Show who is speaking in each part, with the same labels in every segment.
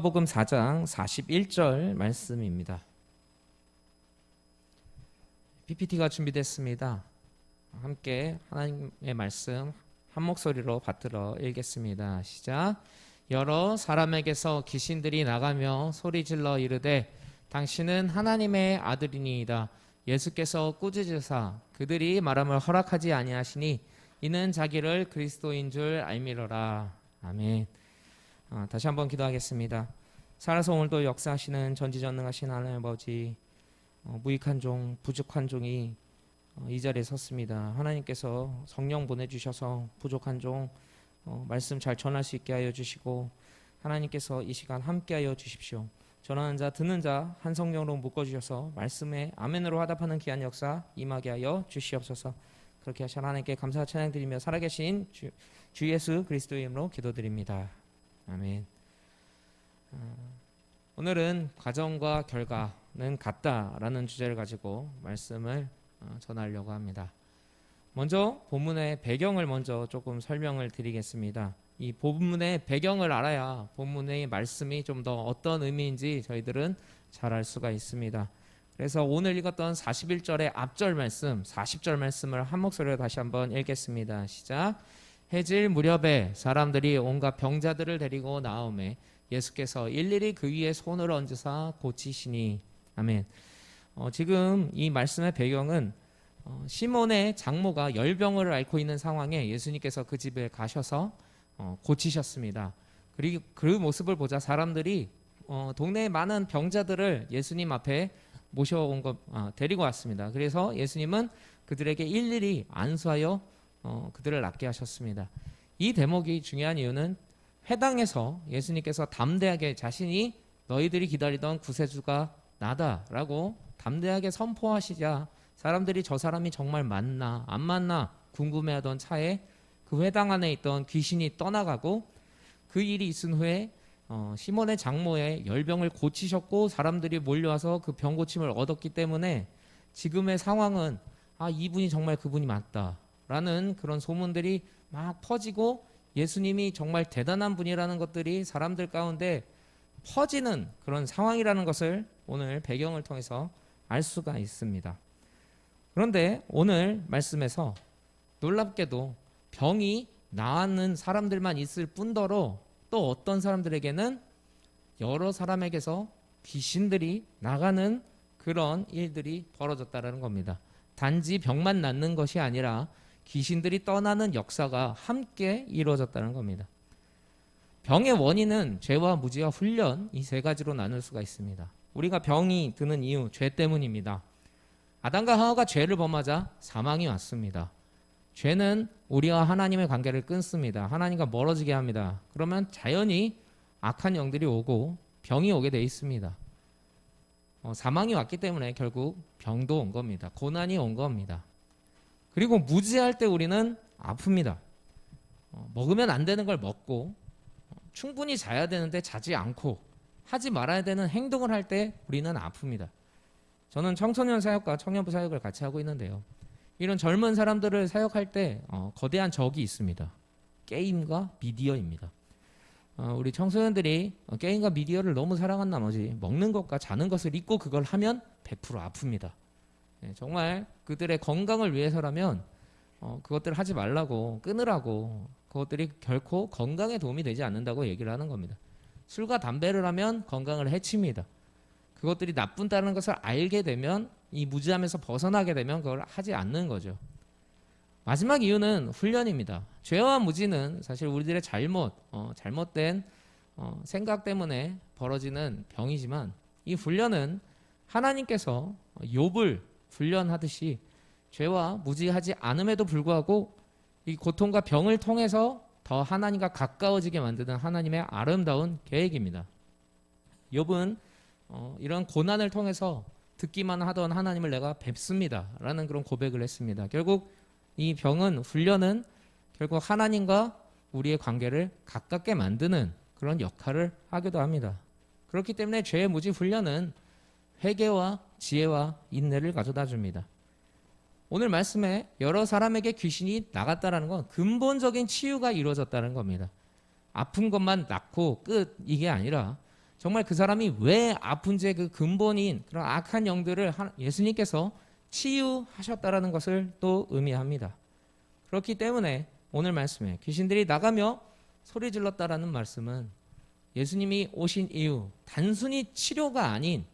Speaker 1: 복음 4장 41절 말씀입니다. PPT가 준비됐습니다. 함께 하나님의 말씀 한 목소리로 받들어 읽겠습니다. 시작. 여러 사람에게서 귀신들이 나가며 소리질러 이르되 당신은 하나님의 아들이니이다. 예수께서 꾸짖으사 그들이 말함을 허락하지 아니하시니 이는 자기를 그리스도인 줄 알미러라. 아멘. 다시 한번 기도하겠습니다. 살아서 오늘도 역사하시는 전지전능하신 하나님 아버지, 무익한 종, 부족한 종이 이 자리에 섰습니다. 하나님께서 성령 보내주셔서 부족한 종 말씀 잘 전할 수 있게 하여 주시고, 하나님께서 이 시간 함께 하여 주십시오. 전하는 자 듣는 자 한 성령으로 묶어주셔서 말씀에 아멘으로 화답하는 귀한 역사 임하게 하여 주시옵소서. 그렇게 하신 하나님께 감사 찬양드리며 살아계신 주 예수 그리스도의 이름으로 기도드립니다. 아멘. 오늘은 과정과 결과는 같다라는 주제를 가지고 말씀을 전하려고 합니다. 먼저 본문의 배경을 먼저 조금 설명을 드리겠습니다. 이 본문의 배경을 알아야 본문의 말씀이 좀 더 어떤 의미인지 저희들은 잘 알 수가 있습니다. 그래서 오늘 읽었던 41절의 앞절 말씀, 40절 말씀을 한 목소리로 다시 한번 읽겠습니다. 시작. 해질 무렵에 사람들이 온갖 병자들을 데리고 나오매 예수께서 일일이 그 위에 손을 얹으사 고치시니. 아멘. 지금 이 말씀의 배경은 시몬의 장모가 열병을 앓고 있는 상황에 예수님께서 그 집에 가셔서 고치셨습니다. 그리고 그 모습을 보자 사람들이 동네의 많은 병자들을 예수님 앞에 모셔온 데리고 왔습니다. 그래서 예수님은 그들에게 일일이 안수하여 그들을 낫게 하셨습니다. 이 대목이 중요한 이유는 회당에서 예수님께서 담대하게 자신이 너희들이 기다리던 구세주가 나다라고 담대하게 선포하시자 사람들이 저 사람이 정말 맞나 안 맞나 궁금해하던 차에 그 회당 안에 있던 귀신이 떠나가고, 그 일이 있은 후에 시몬의 장모의 열병을 고치셨고 사람들이 몰려와서 그 병 고침을 얻었기 때문에 지금의 상황은 이분이 정말 그분이 맞다라는 그런 소문들이 막 퍼지고 예수님이 정말 대단한 분이라는 것들이 사람들 가운데 퍼지는 그런 상황이라는 것을 오늘 배경을 통해서 알 수가 있습니다. 그런데 오늘 말씀에서 놀랍게도 병이 나았는 사람들만 있을 뿐더러 또 어떤 사람들에게는 여러 사람에게서 귀신들이 나가는 그런 일들이 벌어졌다는 겁니다. 단지 병만 낫는 것이 아니라 귀신들이 떠나는 역사가 함께 이루어졌다는 겁니다. 병의 원인은 죄와 무지와 훈련, 이 세 가지로 나눌 수가 있습니다. 우리가 병이 드는 이유, 죄 때문입니다. 아담과 하와가 죄를 범하자 사망이 왔습니다. 죄는 우리와 하나님의 관계를 끊습니다. 하나님과 멀어지게 합니다. 그러면 자연히 악한 영들이 오고 병이 오게 돼 있습니다. 사망이 왔기 때문에 결국 병도 온 겁니다. 고난이 온 겁니다. 그리고 무지할 때 우리는 아픕니다. 먹으면 안 되는 걸 먹고 충분히 자야 되는데 자지 않고 하지 말아야 되는 행동을 할 때 우리는 아픕니다. 저는 청소년 사역과 청년부 사역을 같이 하고 있는데요. 이런 젊은 사람들을 사역할 때 거대한 적이 있습니다. 게임과 미디어입니다. 우리 청소년들이 게임과 미디어를 너무 사랑한 나머지 먹는 것과 자는 것을 잊고 그걸 하면 100% 아픕니다. 정말 그들의 건강을 위해서라면 그것들을 하지 말라고, 끊으라고, 그것들이 결코 건강에 도움이 되지 않는다고 얘기를 하는 겁니다. 술과 담배를 하면 건강을 해칩니다. 그것들이 나쁜다는 것을 알게 되면, 이 무지함에서 벗어나게 되면 그걸 하지 않는 거죠. 마지막 이유는 훈련입니다. 죄와 무지는 사실 우리들의 잘못된 생각 때문에 벌어지는 병이지만, 이 훈련은 하나님께서 욥을 훈련하듯이 죄와 무지하지 않음에도 불구하고 이 고통과 병을 통해서 더 하나님과 가까워지게 만드는 하나님의 아름다운 계획입니다. 욥은 이런 고난을 통해서 듣기만 하던 하나님을 내가 뵙습니다 라는 그런 고백을 했습니다. 결국 이 병은, 훈련은 결국 하나님과 우리의 관계를 가깝게 만드는 그런 역할을 하기도 합니다. 그렇기 때문에 죄의 무지 훈련은 회개와 지혜와 인내를 가져다 줍니다. 오늘 말씀에 여러 사람에게 귀신이 나갔다는 건 근본적인 치유가 이루어졌다는 겁니다. 아픈 것만 낫고 끝, 이게 아니라 정말 그 사람이 왜 아픈지 그 근본인 그런 악한 영들을 예수님께서 치유하셨다라는 것을 또 의미합니다. 그렇기 때문에 오늘 말씀에 귀신들이 나가며 소리 질렀다라는 말씀은 예수님이 오신 이유 단순히 치료가 아닌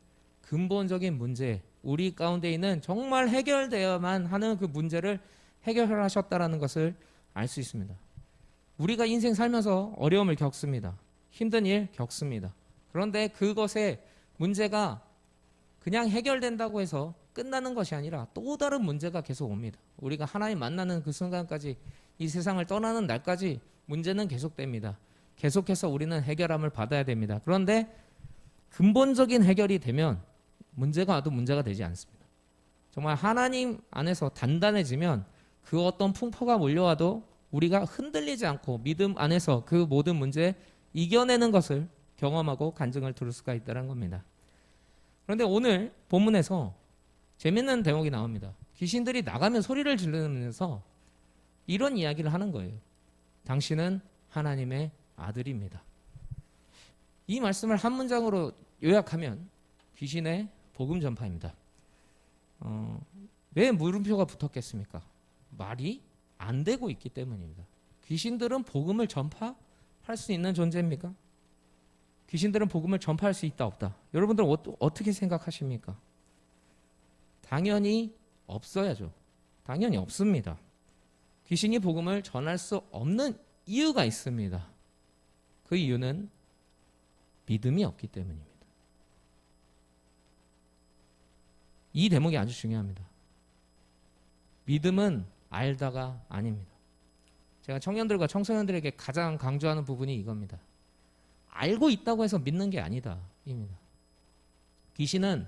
Speaker 1: 근본적인 문제, 우리 가운데 있는 정말 해결되어야만 하는 그 문제를 해결하셨다라는 것을 알 수 있습니다. 우리가 인생 살면서 어려움을 겪습니다. 힘든 일 겪습니다. 그런데 그것의 문제가 그냥 해결된다고 해서 끝나는 것이 아니라 또 다른 문제가 계속 옵니다. 우리가 하나님 만나는 그 순간까지, 이 세상을 떠나는 날까지 문제는 계속됩니다. 계속해서 우리는 해결함을 받아야 됩니다. 그런데 근본적인 해결이 되면 문제가 와도 문제가 되지 않습니다. 정말 하나님 안에서 단단해지면 그 어떤 풍파가 몰려와도 우리가 흔들리지 않고 믿음 안에서 그 모든 문제 이겨내는 것을 경험하고 간증을 들을 수가 있다는 겁니다. 그런데 오늘 본문에서 재밌는 대목이 나옵니다. 귀신들이 나가면 소리를 지르면서 이런 이야기를 하는 거예요. 당신은 하나님의 아들입니다. 이 말씀을 한 문장으로 요약하면 귀신의 복음 전파입니다. 왜 물음표가 붙었겠습니까? 말이 안 되고 있기 때문입니다. 귀신들은 복음을 전파할 수 있는 존재입니까? 귀신들은 복음을 전파할 수 있다 없다? 여러분들은 어떻게 생각하십니까? 당연히 없어야죠. 당연히 없습니다. 귀신이 복음을 전할 수 없는 이유가 있습니다. 그 이유는 믿음이 없기 때문입니다. 이 대목이 아주 중요합니다. 믿음은 알다가 아닙니다. 제가 청년들과 청소년들에게 가장 강조하는 부분이 이겁니다. 알고 있다고 해서 믿는 게 아니다 입니다. 귀신은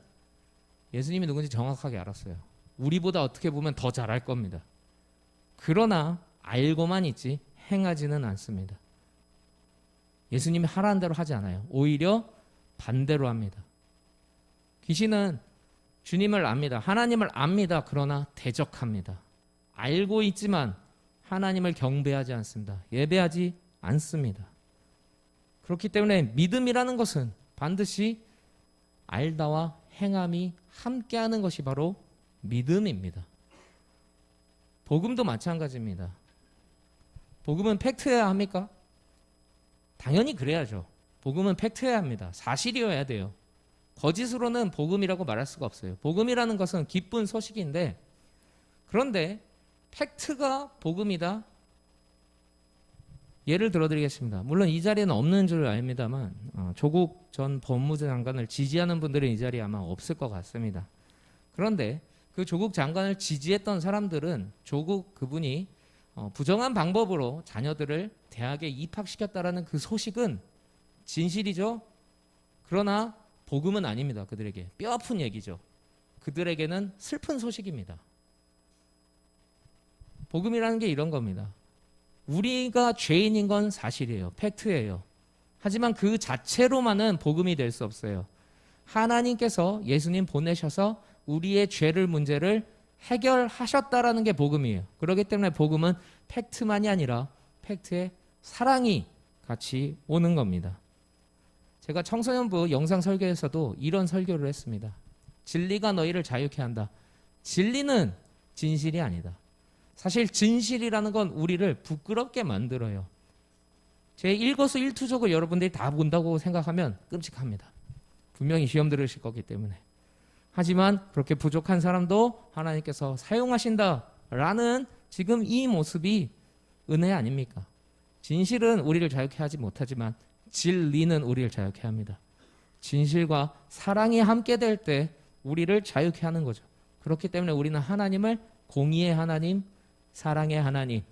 Speaker 1: 예수님이 누군지 정확하게 알았어요. 우리보다 어떻게 보면 더 잘할 겁니다. 그러나 알고만 있지 행하지는 않습니다. 예수님이 하라는 대로 하지 않아요. 오히려 반대로 합니다. 귀신은 주님을 압니다. 하나님을 압니다. 그러나 대적합니다. 알고 있지만 하나님을 경배하지 않습니다. 예배하지 않습니다. 그렇기 때문에 믿음이라는 것은 반드시 알다와 행함이 함께하는 것이 바로 믿음입니다. 복음도 마찬가지입니다. 복음은 팩트여야 합니까? 당연히 그래야죠. 복음은 팩트여야 합니다. 사실이어야 돼요. 거짓으로는 복음이라고 말할 수가 없어요. 복음이라는 것은 기쁜 소식인데, 그런데 팩트가 복음이다? 예를 들어드리겠습니다. 물론 이 자리에는 없는 줄 압니다만 조국 전 법무부 장관을 지지하는 분들은 이 자리에 아마 없을 것 같습니다. 그런데 그 조국 장관을 지지했던 사람들은 조국 그분이 부정한 방법으로 자녀들을 대학에 입학시켰다라는 그 소식은 진실이죠. 그러나 복음은 아닙니다. 그들에게 뼈아픈 얘기죠. 그들에게는 슬픈 소식입니다. 복음이라는 게 이런 겁니다. 우리가 죄인인 건 사실이에요. 팩트예요. 하지만 그 자체로만은 복음이 될 수 없어요. 하나님께서 예수님 보내셔서 우리의 죄를 문제를 해결하셨다라는 게 복음이에요. 그렇기 때문에 복음은 팩트만이 아니라 팩트에 사랑이 같이 오는 겁니다. 제가 청소년부 영상 설교에서도 이런 설교를 했습니다. 진리가 너희를 자유케 한다. 진리는 진실이 아니다. 사실 진실이라는 건 우리를 부끄럽게 만들어요. 제 일거수일투족을 여러분들이 다 본다고 생각하면 끔찍합니다. 분명히 시험 들으실 거기 때문에. 하지만 그렇게 부족한 사람도 하나님께서 사용하신다라는 지금 이 모습이 은혜 아닙니까? 진실은 우리를 자유케 하지 못하지만 진리는 우리를 자유케 합니다. 진실과 사랑이 함께 될 때 우리를 자유케 하는 거죠. 그렇기 때문에 우리는 하나님을 공의의 하나님, 사랑의 하나님,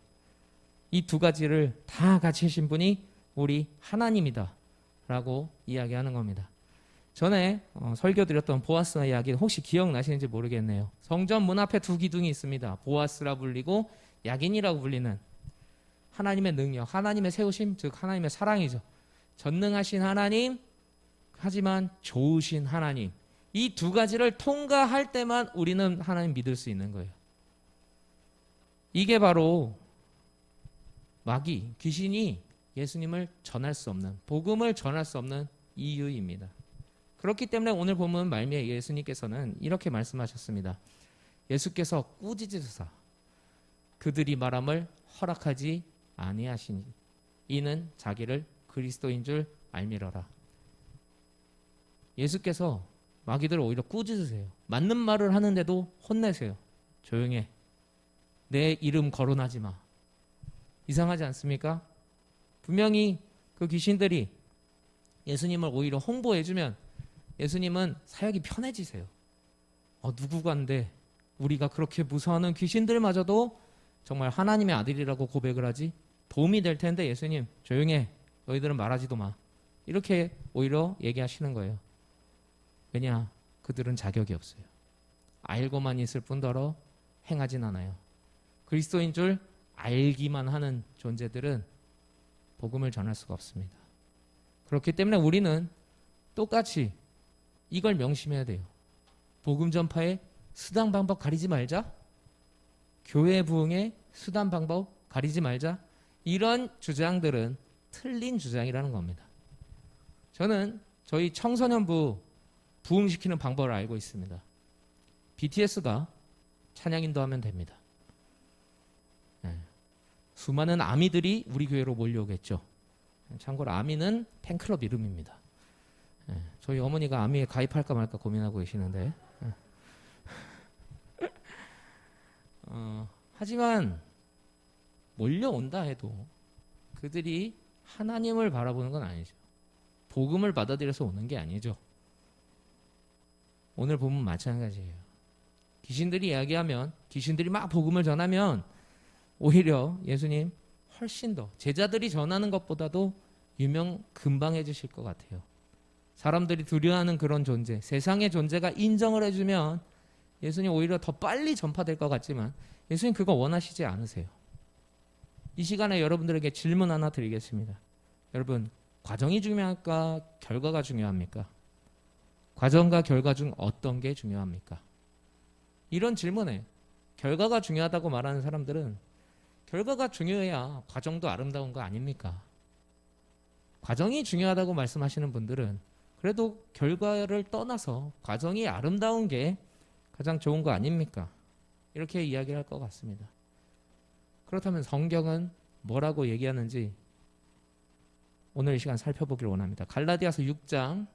Speaker 1: 이 두 가지를 다 갖추신 분이 우리 하나님이다 라고 이야기하는 겁니다. 전에 설교드렸던 보아스와 이야기는 혹시 기억나시는지 모르겠네요. 성전 문 앞에 두 기둥이 있습니다. 보아스라 불리고 야긴이라고 불리는 하나님의 능력, 하나님의 세우심, 즉 하나님의 사랑이죠. 전능하신 하나님, 하지만 좋으신 하나님, 이 두 가지를 통과할 때만 우리는 하나님 믿을 수 있는 거예요. 이게 바로 마귀, 귀신이 예수님을 전할 수 없는, 복음을 전할 수 없는 이유입니다. 그렇기 때문에 오늘 보면 말미에 예수님께서는 이렇게 말씀하셨습니다. 예수께서 꾸짖으사 그들이 말함을 허락하지 아니하시니 이는 자기를 그리스도인 줄 알미러라. 예수께서 마귀들을 오히려 꾸짖으세요. 맞는 말을 하는데도 혼내세요. 조용해. 내 이름 거론하지 마. 이상하지 않습니까? 분명히 그 귀신들이 예수님을 오히려 홍보해주면 예수님은 사역이 편해지세요. 누구간데 우리가 그렇게 무서워하는 귀신들마저도 정말 하나님의 아들이라고 고백을 하지? 도움이 될 텐데 예수님 조용해. 너희들은 말하지도 마. 이렇게 오히려 얘기하시는 거예요. 왜냐? 그들은 자격이 없어요. 알고만 있을 뿐더러 행하진 않아요. 그리스도인 줄 알기만 하는 존재들은 복음을 전할 수가 없습니다. 그렇기 때문에 우리는 똑같이 이걸 명심해야 돼요. 복음 전파의 수단 방법 가리지 말자. 교회 부흥의 수단 방법 가리지 말자. 이런 주장들은 틀린 주장이라는 겁니다. 저는 저희 청소년부 부흥시키는 방법을 알고 있습니다. BTS가 찬양 인도하면 됩니다. 수많은 아미들이 우리 교회로 몰려오겠죠. 참고로 아미는 팬클럽 이름입니다. 저희 어머니가 아미에 가입할까 말까 고민하고 계시는데 하지만 몰려온다 해도 그들이 하나님을 바라보는 건 아니죠. 복음을 받아들여서 오는 게 아니죠. 오늘 보면 마찬가지예요. 귀신들이 이야기하면 귀신들이 막 복음을 전하면 오히려 예수님 훨씬 더 제자들이 전하는 것보다도 유명 금방 해주실 것 같아요. 사람들이 두려워하는 그런 존재, 세상의 존재가 인정을 해주면 예수님 오히려 더 빨리 전파될 것 같지만 예수님 그거 원하시지 않으세요. 이 시간에 여러분들에게 질문 하나 드리겠습니다. 여러분, 과정이 중요할까? 결과가 중요합니까? 과정과 결과 중 어떤 게 중요합니까? 이런 질문에 결과가 중요하다고 말하는 사람들은 결과가 중요해야 과정도 아름다운 거 아닙니까? 과정이 중요하다고 말씀하시는 분들은 그래도 결과를 떠나서 과정이 아름다운 게 가장 좋은 거 아닙니까? 이렇게 이야기를 할 것 같습니다. 그렇다면 성경은 뭐라고 얘기하는지 오늘 이 시간 살펴보기를 원합니다. 갈라디아서 6장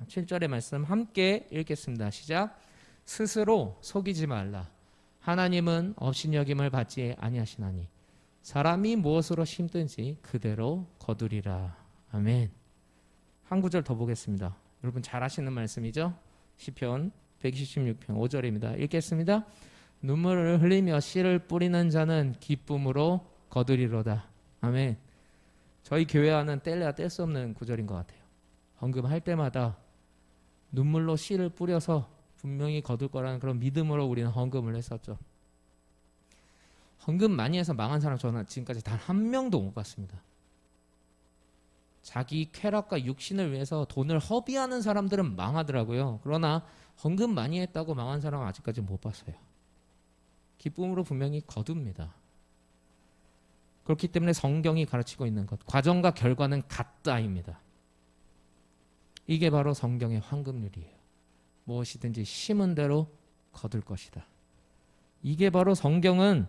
Speaker 1: 7절의 말씀 함께 읽겠습니다. 시작. 스스로 속이지 말라. 하나님은 업신여김을 받지 아니하시나니 사람이 무엇으로 심든지 그대로 거두리라. 아멘. 한 구절 더 보겠습니다. 여러분 잘 아시는 말씀이죠? 시편 116편 5절입니다. 읽겠습니다. 눈물을 흘리며 씨를 뿌리는 자는 기쁨으로 거두리로다. 아멘. 저희 교회와는 뗄래야 뗄 수 없는 구절인 것 같아요. 헌금할 때마다 눈물로 씨를 뿌려서 분명히 거둘 거라는 그런 믿음으로 우리는 헌금을 했었죠. 헌금 많이 해서 망한 사람 저는 지금까지 단 한 명도 못 봤습니다. 자기 쾌락과 육신을 위해서 돈을 허비하는 사람들은 망하더라고요. 그러나 헌금 많이 했다고 망한 사람은 아직까지 못 봤어요. 기쁨으로 분명히 거둡니다. 그렇기 때문에 성경이 가르치고 있는 것, 과정과 결과는 같다입니다. 이게 바로 성경의 황금률이에요. 무엇이든지 심은 대로 거둘 것이다. 이게 바로 성경은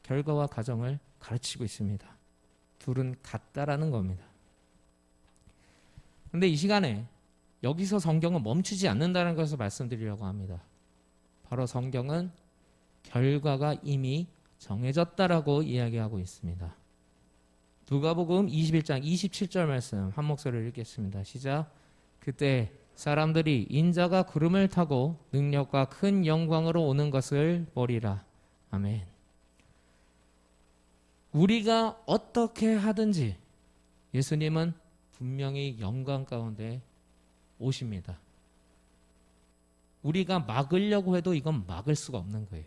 Speaker 1: 결과와 과정을 가르치고 있습니다. 둘은 같다라는 겁니다. 그런데 이 시간에 여기서 성경은 멈추지 않는다는 것을 말씀드리려고 합니다. 바로 성경은 결과가 이미 정해졌다라고 이야기하고 있습니다. 누가복음 21장 27절 말씀 한 목소리를 읽겠습니다. 시작. 그때 사람들이 인자가 구름을 타고 능력과 큰 영광으로 오는 것을 보리라. 아멘. 우리가 어떻게 하든지 예수님은 분명히 영광 가운데 오십니다. 우리가 막으려고 해도 이건 막을 수가 없는 거예요.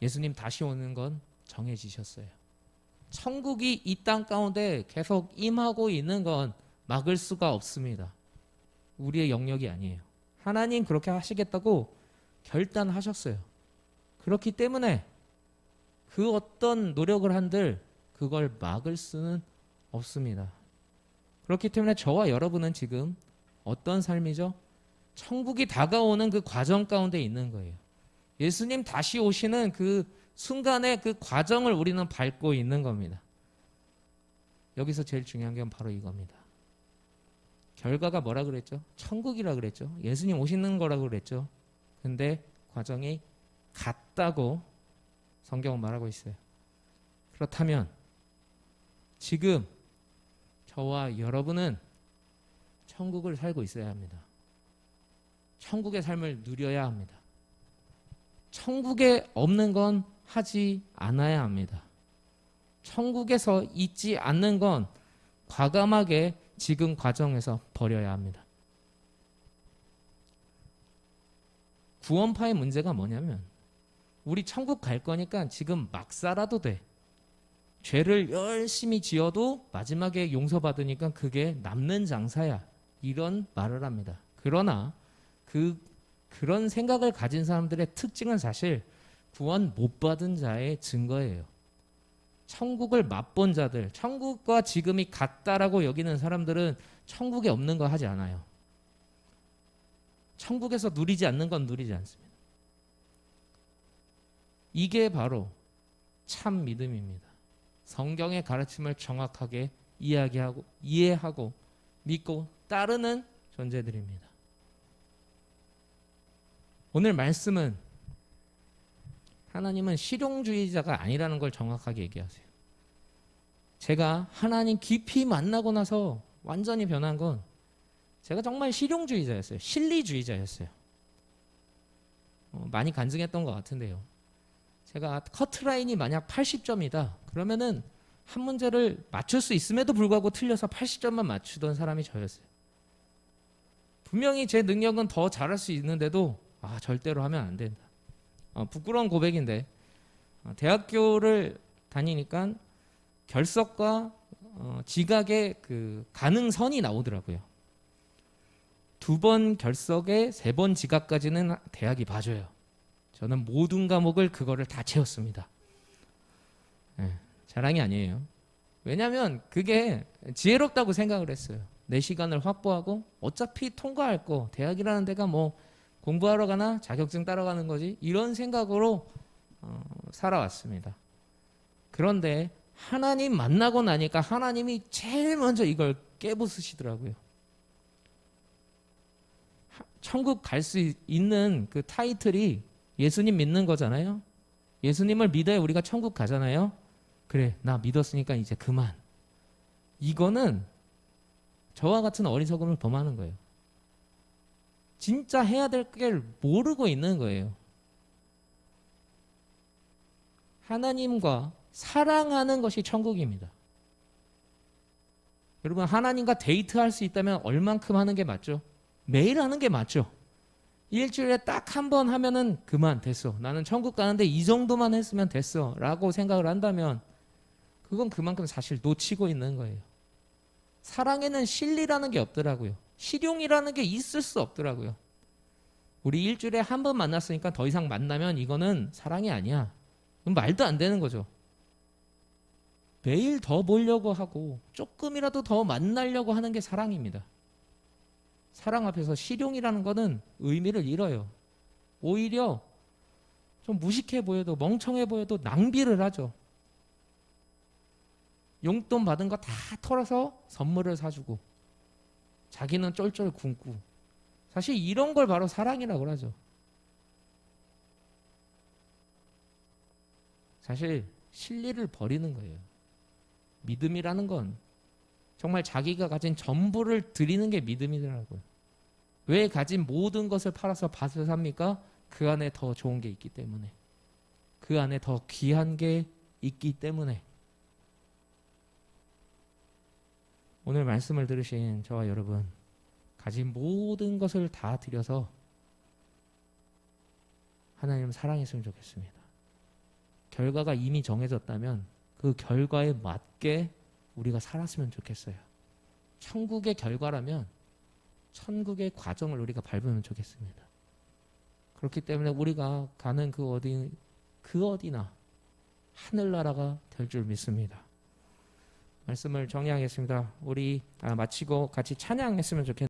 Speaker 1: 예수님 다시 오는 건 정해지셨어요. 천국이 이 땅 가운데 계속 임하고 있는 건 막을 수가 없습니다. 우리의 영역이 아니에요. 하나님 그렇게 하시겠다고 결단하셨어요. 그렇기 때문에 그 어떤 노력을 한들 그걸 막을 수는 없습니다. 그렇기 때문에 저와 여러분은 지금 어떤 삶이죠? 천국이 다가오는 그 과정 가운데 있는 거예요. 예수님 다시 오시는 그 순간의 그 과정을 우리는 밟고 있는 겁니다. 여기서 제일 중요한 건 바로 이겁니다. 결과가 뭐라 그랬죠? 천국이라 그랬죠. 예수님 오시는 거라고 그랬죠. 근데 과정이 같다고 성경은 말하고 있어요. 그렇다면 지금 저와 여러분은 천국을 살고 있어야 합니다. 천국의 삶을 누려야 합니다. 천국에 없는 건 하지 않아야 합니다. 천국에서 있지 않는 건 과감하게 지금 과정에서 버려야 합니다. 구원파의 문제가 뭐냐면 우리 천국 갈 거니까 지금 막 살아도 돼. 죄를 열심히 지어도 마지막에 용서받으니까 그게 남는 장사야. 이런 말을 합니다. 그러나 그런 생각을 가진 사람들의 특징은 사실 구원 못 받은 자의 증거예요. 천국을 맛본 자들, 천국과 지금이 같다라고 여기는 사람들은 천국에 없는 거 하지 않아요. 천국에서 누리지 않는 건 누리지 않습니다. 이게 바로 참 믿음입니다. 성경의 가르침을 정확하게 이해하고 믿고 따르는 존재들입니다. 오늘 말씀은 하나님은 실용주의자가 아니라는 걸 정확하게 얘기하세요. 제가 하나님 깊이 만나고 나서 완전히 변한 건 제가 정말 실용주의자였어요. 실리주의자였어요. 많이 간증했던 것 같은데요. 제가 커트라인이 만약 80점이다. 그러면은 한 문제를 맞출 수 있음에도 불구하고 틀려서 80점만 맞추던 사람이 저였어요. 분명히 제 능력은 더 잘할 수 있는데도 절대로 하면 안 된다. 부끄러운 고백인데 대학교를 다니니까 결석과 지각의 그 가능선이 나오더라고요. 2번 결석에 3번 지각까지는 대학이 봐줘요. 저는 모든 과목을 그거를 다 채웠습니다. 자랑이 아니에요. 왜냐하면 그게 지혜롭다고 생각을 했어요. 내 시간을 확보하고 어차피 통과할 거 대학이라는 데가 뭐 공부하러 가나 자격증 따러 가는 거지 이런 생각으로 살아왔습니다. 그런데 하나님 만나고 나니까 하나님이 제일 먼저 이걸 깨부수시더라고요. 천국 갈 수 있는 그 타이틀이 예수님 믿는 거잖아요. 예수님을 믿어야 우리가 천국 가잖아요. 그래, 나 믿었으니까 이제 그만. 이거는 저와 같은 어리석음을 범하는 거예요. 진짜 해야 될 걸 모르고 있는 거예요. 하나님과 사랑하는 것이 천국입니다. 여러분, 하나님과 데이트할 수 있다면 얼만큼 하는 게 맞죠? 매일 하는 게 맞죠? 일주일에 딱 한 번 하면은 그만 됐어. 나는 천국 가는데 이 정도만 했으면 됐어. 라고 생각을 한다면 그건 그만큼 사실 놓치고 있는 거예요. 사랑에는 실리라는 게 없더라고요. 실용이라는 게 있을 수 없더라고요. 우리 일주일에 한 번 만났으니까 더 이상 만나면 이거는 사랑이 아니야. 그럼 말도 안 되는 거죠. 매일 더 보려고 하고 조금이라도 더 만나려고 하는 게 사랑입니다. 사랑 앞에서 실용이라는 거는 의미를 잃어요. 오히려 좀 무식해 보여도 멍청해 보여도 낭비를 하죠. 용돈 받은 거 다 털어서 선물을 사주고 자기는 쫄쫄 굶고 사실 이런 걸 바로 사랑이라고 하죠. 사실 실리를 버리는 거예요. 믿음이라는 건 정말 자기가 가진 전부를 드리는 게 믿음이더라고요. 왜 가진 모든 것을 팔아서 밭을 삽니까? 그 안에 더 좋은 게 있기 때문에. 그 안에 더 귀한 게 있기 때문에. 오늘 말씀을 들으신 저와 여러분, 가진 모든 것을 다 드려서 하나님을 사랑했으면 좋겠습니다. 결과가 이미 정해졌다면 그 결과에 맞게 우리가 살았으면 좋겠어요. 천국의 결과라면 천국의 과정을 우리가 밟으면 좋겠습니다. 그렇기 때문에 우리가 가는 그 어디나 하늘나라가 될 줄 믿습니다. 말씀을 정리하겠습니다. 우리 마치고 같이 찬양했으면 좋겠습니다.